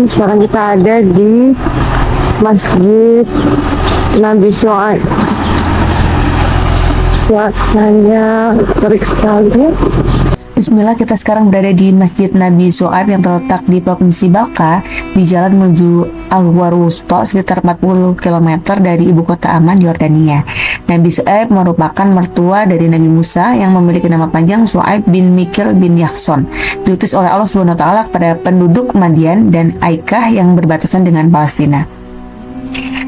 Sekarang kita ada di Masjid Nabi Syuaib. Suasananya terik sekali. Bismillah, kita sekarang berada di Masjid Nabi Syuaib yang terletak di Provinsi Balka di jalan menuju Al-Ghawar Wusta sekitar 40 km dari ibu kota Amman, Yordania. Nabi Syuaib merupakan mertua dari Nabi Musa yang memiliki nama panjang Syuaib bin Mikil bin Yakson. Diutus oleh Allah SWT kepada penduduk Madian dan Aikah yang berbatasan dengan Palestina.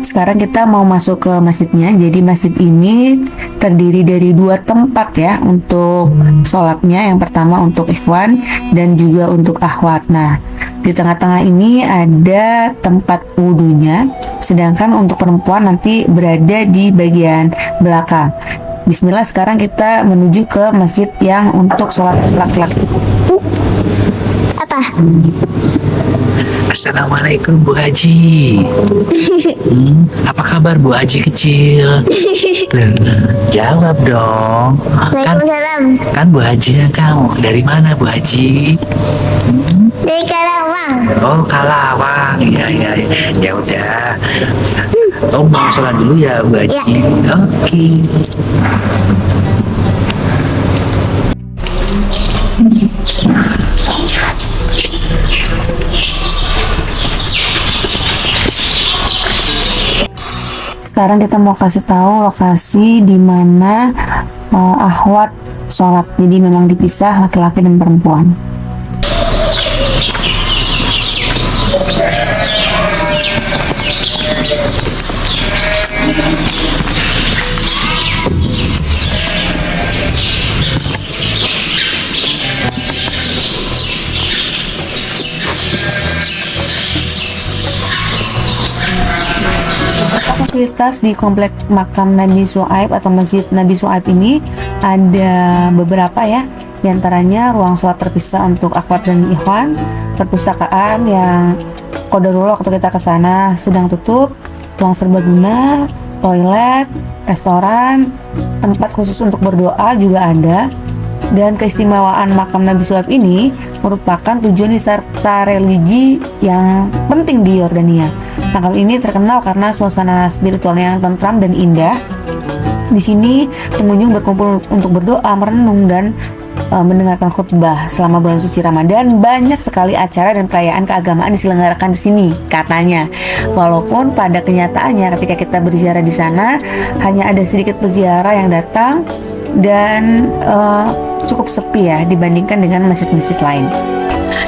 Sekarang kita mau masuk ke masjidnya. Jadi masjid ini terdiri dari dua tempat ya untuk sholatnya. Yang pertama untuk ikhwan dan juga untuk akhwat. Nah, di tengah-tengah ini ada tempat wudhunya. Sedangkan untuk perempuan nanti berada di bagian belakang. Bismillah, sekarang kita menuju ke masjid yang untuk sholat laki-laki. Apa? Assalamualaikum Bu Haji. Apa kabar Bu Haji kecil? Jawab dong. Waalaikumsalam. Kan Bu Hajinya kamu. Dari mana Bu Haji? Dari Karawang. Oh, Kalawang. Ya ya ya. Ya udah. Oh, mau sholat dulu ya Bu Haji. Ya. Oke. Sekarang kita mau kasih tahu lokasi di mana akhwat sholat. Jadi memang dipisah laki-laki dan perempuan. Fasilitas di komplek makam Nabi Syuaib atau Masjid Nabi Syuaib ini ada beberapa ya. Di antaranya ruang sholat terpisah untuk akhwat dan ikhwan, perpustakaan yang qadarullah waktu kita ke sana sedang tutup, ruang serbaguna, toilet, restoran, tempat khusus untuk berdoa juga ada. Dan keistimewaan makam Nabi Syuaib ini merupakan tujuan wisata religi yang penting di Yordania. Makam ini terkenal karena suasana spiritualnya yang tentram dan indah. Di sini pengunjung berkumpul untuk berdoa, merenung, dan mendengarkan khutbah selama bulan suci Ramadan. Banyak sekali acara dan perayaan keagamaan diselenggarakan di sini katanya. Walaupun pada kenyataannya ketika kita berziarah di sana hanya ada sedikit peziarah yang datang dan cukup sepi ya dibandingkan dengan masjid-masjid lain.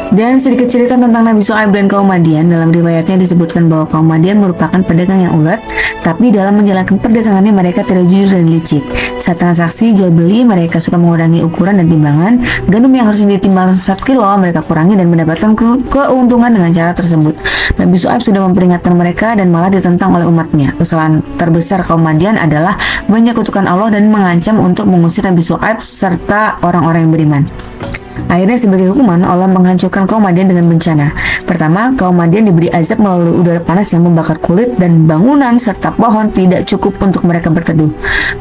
Dan sedikit cerita tentang Nabi Syuaib dan kaum Madian. Dalam riwayatnya disebutkan bahwa kaum Madian merupakan pedagang yang ulet, tapi dalam menjalankan perdagangannya mereka tidak jujur dan licik. Saat transaksi jual beli, mereka suka mengurangi ukuran dan timbangan. Gandum yang harus ditimbang 1 kilo mereka kurangi dan mendapatkan keuntungan dengan cara tersebut. Nabi Syuaib sudah memperingatkan mereka dan malah ditentang oleh umatnya. Kesalahan terbesar kaum Madian adalah menyekutukan Allah dan mengancam untuk mengusir Nabi Syuaib serta orang-orang yang beriman. Akhirnya sebagai hukuman Allah menghancurkan kaum Madian dengan bencana. Pertama, kaum Madian diberi azab melalui udara panas yang membakar kulit dan bangunan serta pohon tidak cukup untuk mereka berteduh.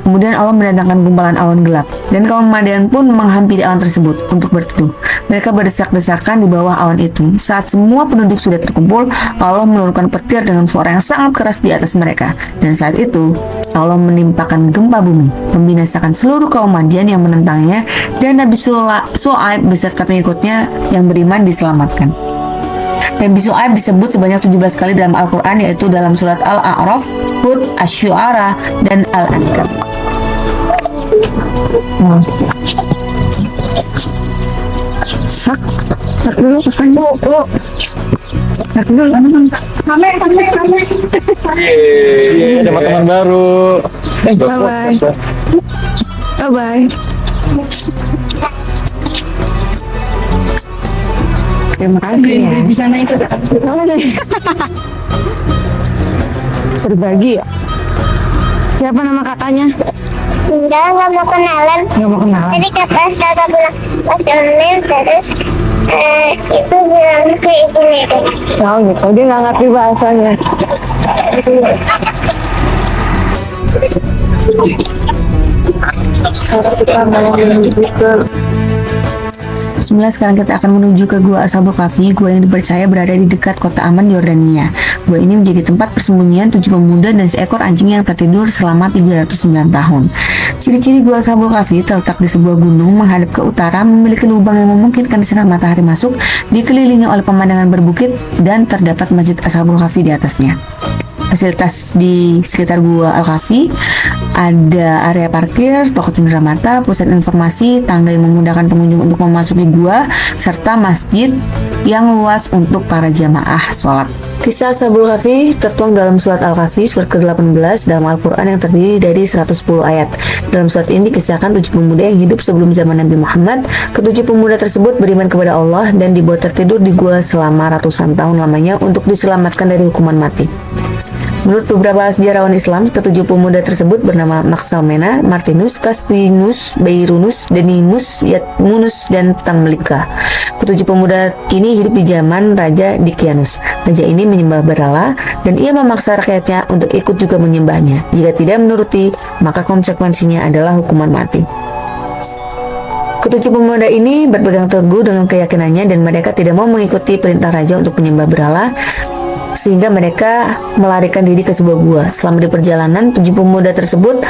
Kemudian Allah mendatangkan gumpalan awan gelap dan kaum Madian pun menghampiri awan tersebut untuk berteduh. Mereka berdesak-desakan di bawah awan itu. Saat semua penduduk sudah terkumpul, Allah menurunkan petir dengan suara yang sangat keras di atas mereka. Dan saat itu Allah menimpakan gempa bumi, membinasakan seluruh kaum Madian yang menentangnya, dan Nabi Syuaib beserta pengikutnya yang beriman diselamatkan. Nabi Syuaib disebut sebanyak 17 kali dalam Al-Quran, yaitu dalam surat Al-A'raf, Hud, Asy-Syu'ara, dan Al-Ankabut. Dulu pesan dulu. Dapat teman baru. Bye-bye. Bye-bye. Terima kasih ya. Di sana itu Berbagi ya. Siapa nama kakaknya? enggak mau kenalan. Nggak mau kenalan. Jadi kakak bilang pas online terus itu bilang ke ibunya itu. Oh gitu, dia nggak ngerti bahasanya. Sekarang kita mau menuju ke Bismillah, sekarang kita akan menuju ke Gua Ashabul Kahfi, gua yang dipercaya berada di dekat kota aman Yordania. Gua ini menjadi tempat persembunyian 7 pemuda dan seekor anjing yang tertidur selama 309 tahun. Ciri-ciri Gua Ashabul Kahfi terletak di sebuah gunung menghadap ke utara, memiliki lubang yang memungkinkan sinar matahari masuk, dikelilingi oleh pemandangan berbukit, dan terdapat Masjid Ashabul Kahfi di atasnya. Fasilitas di sekitar Gua Al-Kahfi ada area parkir, toko cenderamata, pusat informasi, tangga yang memudahkan pengunjung untuk memasuki gua, serta masjid yang luas untuk para jamaah sholat. Kisah Ashabul Kahfi tertuang dalam surat Al-Kahfi, surat ke-18 dalam Al-Quran yang terdiri dari 110 ayat. Dalam surat ini dikisahkan 7 pemuda yang hidup sebelum zaman Nabi Muhammad. Ketujuh pemuda tersebut beriman kepada Allah dan dibuat tertidur di gua selama ratusan tahun lamanya untuk diselamatkan dari hukuman mati. Menurut beberapa sejarawan Islam, ketujuh pemuda tersebut bernama Maxalmena, Martinus, Castinus, Bairunus, Denimus, Yatmunus, dan Tamlika. Ketujuh pemuda ini hidup di zaman Raja Dikianus. Raja ini menyembah berhala dan ia memaksa rakyatnya untuk ikut juga menyembahnya. Jika tidak menuruti, maka konsekuensinya adalah hukuman mati. Ketujuh pemuda ini berpegang teguh dengan keyakinannya dan mereka tidak mau mengikuti perintah raja untuk menyembah berhala, sehingga mereka melarikan diri ke sebuah gua. Selama di perjalanan, 7 pemuda tersebut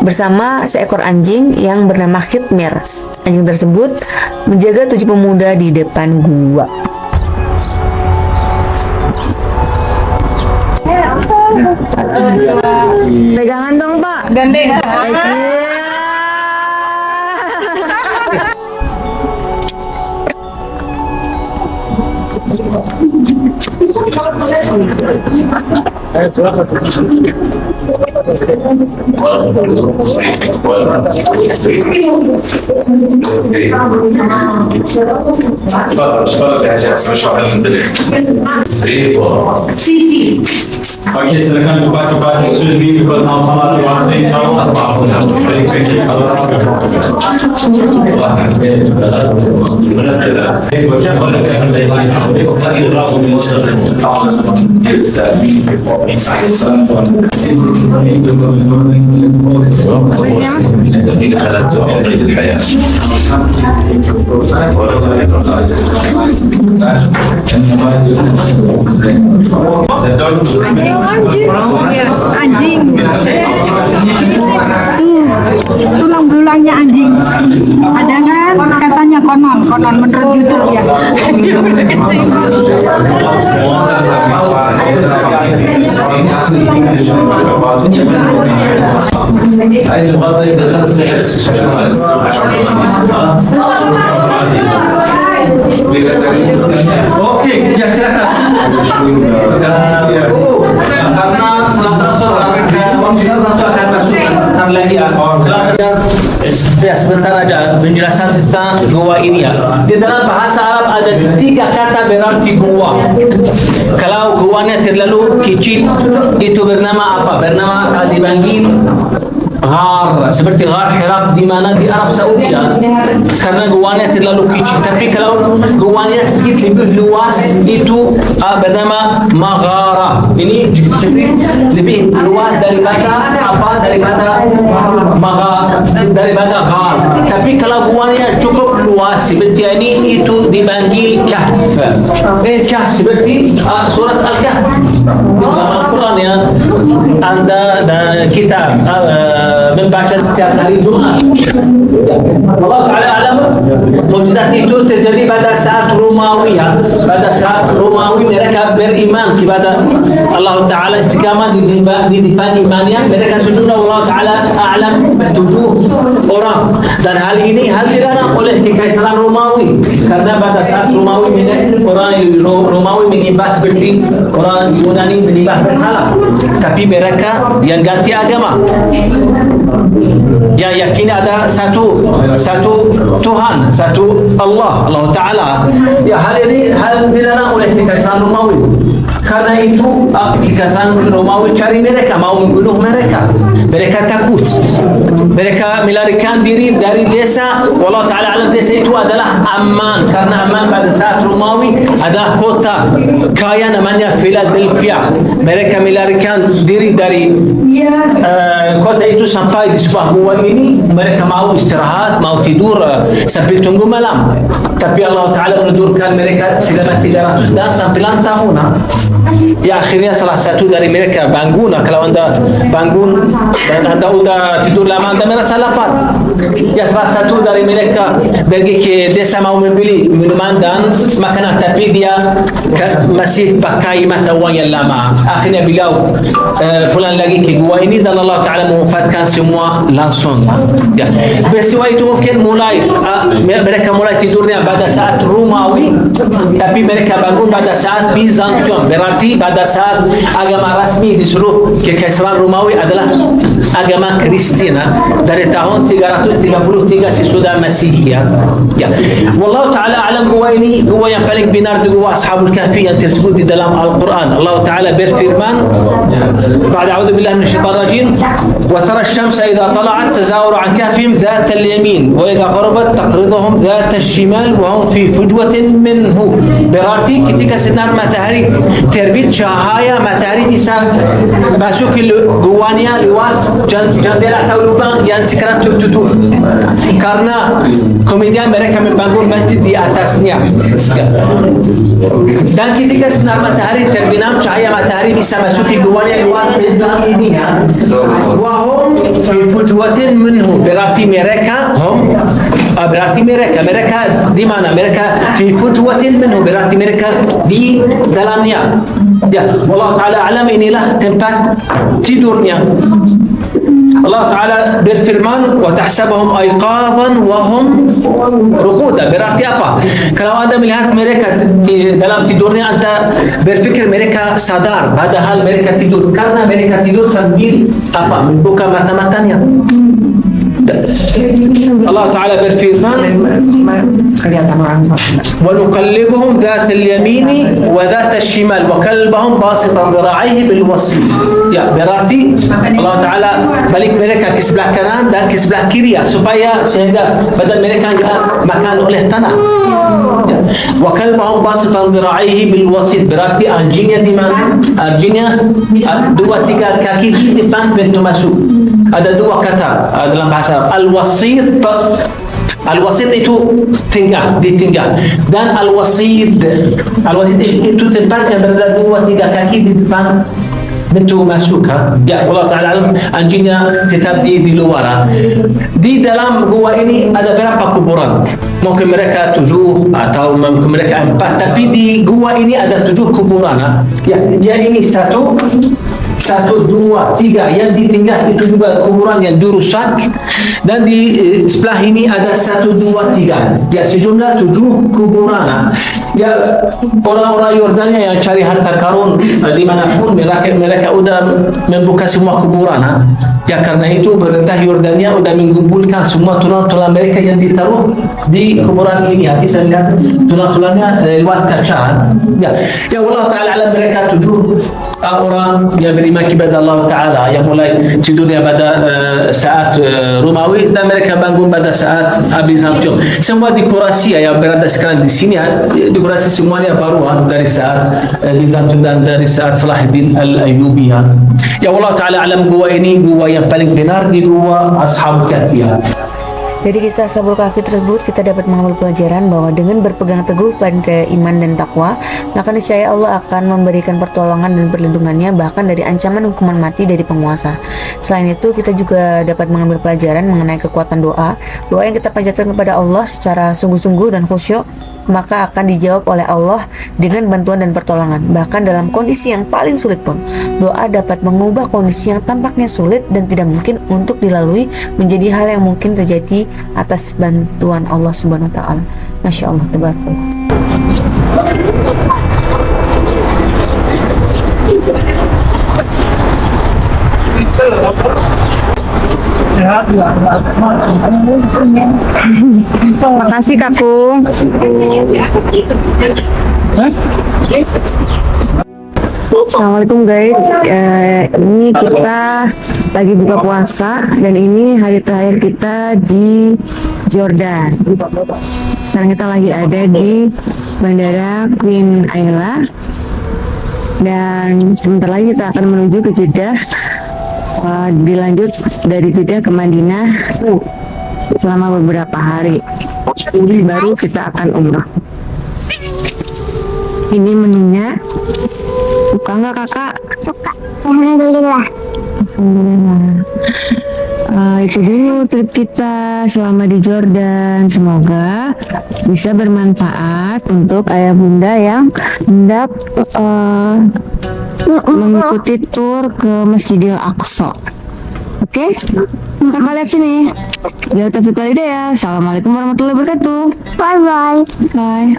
bersama seekor anjing yang bernama Khitmir. Anjing tersebut menjaga 7 pemuda di depan gua. Pegangan dong, Pak. Gandengan. Okey, silakan cepat-cepat söz bir konudan sanat vasıta inşallah Anjing. Tuh, tulang belulangnya anjing. Ada kan? Katanya konon menurut YouTube ya. Oke, ya silakan. Karena salat asar langsung akan masuk tentang lagi ya sebentar aja penjelasan tentang gua ini ya. Di dalam bahasa Arab ada 3 kata berarti gua. Kalau guanya terlalu kecil itu bernama apa? Bernama dipanggil Ghar, seperti Ghar Hira di mana di Arab Saudi ya. Karena guanya terlalu kecil. Tapi kalau guanya sedikit lebih luas itu bernama Maghara. Ini sedikit lebih luas daripada apa? Daripada daripada Ghar. Tapi kalau guanya cukup luas seperti ini itu dipanggil Kahf. Kahf seperti surat Al-Kahf. Dalam Al-Quran ya Anda kitab membaca setiap hari Jumat. Allah Ta'ala alam, mukjizat itu terjadi pada saat Romawi ya. Pada saat Romawi mereka beriman kepada Allah Ta'ala, istiqamah di depan imannya. Mereka sejumlah Allah Ta'ala alam 7 orang. Dan hal ini hal dilarang oleh Kekaisaran Romawi. Karena pada saat Romawi orang Romawi menyembah seperti orang Yunani menyembah berhala. Tapi mereka yang ganti agama, yang yakin ada satu Tuhan, satu Allah Ta'ala. Ya hal ini hal dilarang oleh Kekaisaran Romawi. Karena itu Kekaisaran Romawi cari mereka, mau membunuh mereka. Mereka takut. mereka melarikan diri dari desa. Wallahu taala alam, desa itu adalah Amman, karena Amman pada saat Romawi adalah kota kaya namanya Philadelphia. Mereka melarikan diri dari kota itu sampai di sebuah gua ini. Mereka mau istirahat, mau tidur sambil tunggu malam. Tapi Allah Ta'ala menunjukkan mereka selama 309 tahun. Ya akhirnya salah satu dari mereka bangun. Kalau anda bangun dan anda udah tidur lama, anda merasa lapar. Ya salah satu dari mereka pergi ke desa mau membeli minuman dan makanan, tapi dia masih pakai mata uang yang lama. Akhirnya beliau pulang lagi ke gua ini dan Allah Ta'ala mewafatkan semua langsung. Ya. Peristiwa itu mungkin mulai mereka mulai tidurnya pada saat Romawi, tapi mereka bangun pada saat Bizantium. Berarti pada saat agama rasmi di seluruh kekaisaran Romawi adalah agama Kristen dari tahun 333 sesudah Masehi. Ya. Wallahu Ta'ala alam, gua ini gua yang paling benar di gua Ashabul Kahfi yang tersebut di dalam Al-Quran. Allah Ta'ala berfirman, بعد أعوذ بالله من الشيطان الرجيم وترى الشمس إذا طلعت تزاور عن كهفهم ذات اليمين وإذا غربت تقرضهم ذات الشمال وهم في فجوة منه. Berarti ketika sinar matahari terbit, cahaya matahari bisa masuk ke guanya lewat jendela atau lubang yang sekarang tertutup, karena kemudian mereka membangun masjid di atasnya. Dan ketika sinar matahari terbenam, cahaya matahari bisa masuk ke guanya lewat pintu ini. Wahum fi fujwatin minhu, berarti mereka mereka di mana? Mereka fi fujwatin minhu, berarti mereka di dalamnya. Ya, wallahu taala alam, inilah tempat tidurnya. Allah Ta'ala berfirman, وَتَحْسَبَهُمْ أَيْقَاظًا وَهُمْ رُقُودًا. Berarti apa? Kalau anda melihat mereka dalam tidurnya, anda berfikir mereka sadar, padahal mereka tidur. Karena mereka tidur sambil apa? Membuka mata-matanya. Allah Ta'ala berfirman, وَنُقَلِّبُهُمْ ذَاتَ الْيَمِينِ وَذَاتَ الشِّمَالِ وَكَلْبَهُم بَاسِطًا ذِرَاعَيْهِ بِالْوَصِيلِ. Ya, berarti Allah Ta'ala balik mereka ke sebelah kanan dan ke sebelah kiri, supaya sehingga badan mereka tidak makan oleh tanah. Ya. وَكَلْبَهُم بَاسِطًا ذِرَاعَيْهِ بِالْوَصِيلِ, berarti anjingnya di mana? Anjingnya 2-3 kaki di depan pintu masuk. Ada dua kata dalam bahasa Al-Wasit. Al-Wasit itu ditinggal, dan Al-Wasid itu tempat yang berada 2-3 kaki di depan pintu masuk. Ya, Allah Ta'ala alam, anjingnya tetap di luar. Di dalam gua ini ada berapa kuburan? Mungkin mereka 7 atau mungkin mereka 4, tapi di gua ini ada 7 kuburan. Ya, ini 1, 2, 3 yang ditinggal itu juga kuburan yang dirusak, dan di sebelah ini ada 1, 2, 3. Ya, sejumlah 7 kuburan. Ya, orang-orang Yordania yang cari harta karun dimanapun, mereka udah membuka semua kuburan. Ya, karena itu pemerintah Yordania udah mengumpulkan semua tulang-tulang mereka yang ditaruh di kuburan ini. Bisa lihat tulang-tulangnya lewat kaca. Ya, Allah Ta'ala alam, mereka 7 orang yang beriman kepada Allah Ta'ala, yang mulai tidurnya pada saat Romawi, dan mereka bangun pada saat Bizantium. Semua dekorasi yang berada sekarang di sini, dekorasi semuanya baru dari saat Bizantium dan dari saat Salahuddin Al-Ayyubi. Ya, Allah Ta'ala alam, gua ini gua yang paling benar di gua Ashabul Kahfi. Dari kisah Ashabul Kahfi tersebut kita dapat mengambil pelajaran bahwa dengan berpegang teguh pada iman dan takwa, maka niscaya Allah akan memberikan pertolongan dan perlindungannya, bahkan dari ancaman hukuman mati dari penguasa. Selain itu, kita juga dapat mengambil pelajaran mengenai kekuatan doa. Doa yang kita panjatkan kepada Allah secara sungguh-sungguh dan khusyuk, maka akan dijawab oleh Allah dengan bantuan dan pertolongan. Bahkan dalam kondisi yang paling sulit pun, doa dapat mengubah kondisi yang tampaknya sulit dan tidak mungkin untuk dilalui menjadi hal yang mungkin terjadi atas bantuan Allah Subhanahu wa Ta'ala. Masya Allah, tabarakallah. Makasih Kakung. Assalamualaikum guys. Ini kita lagi buka puasa dan ini hari terakhir kita di Jordan. Sekarang kita lagi ada di Bandara Queen Ayla dan sebentar lagi kita akan menuju ke Jeddah. Dilanjut dari Jeddah ke Madinah selama beberapa hari. Baru kita akan umrah. Ini menunya. Suka nggak kakak? Suka. Alhamdulillah. Alhamdulillah. Itu dulu trip kita selama di Jordan. Semoga bisa bermanfaat untuk ayah bunda yang hendak mengikuti tur ke Masjidil Aqsa. Oke? Kakak lihat sini. Ya, Taufiq wal Hidayah. Assalamualaikum warahmatullahi wabarakatuh. Bye bye. Bye.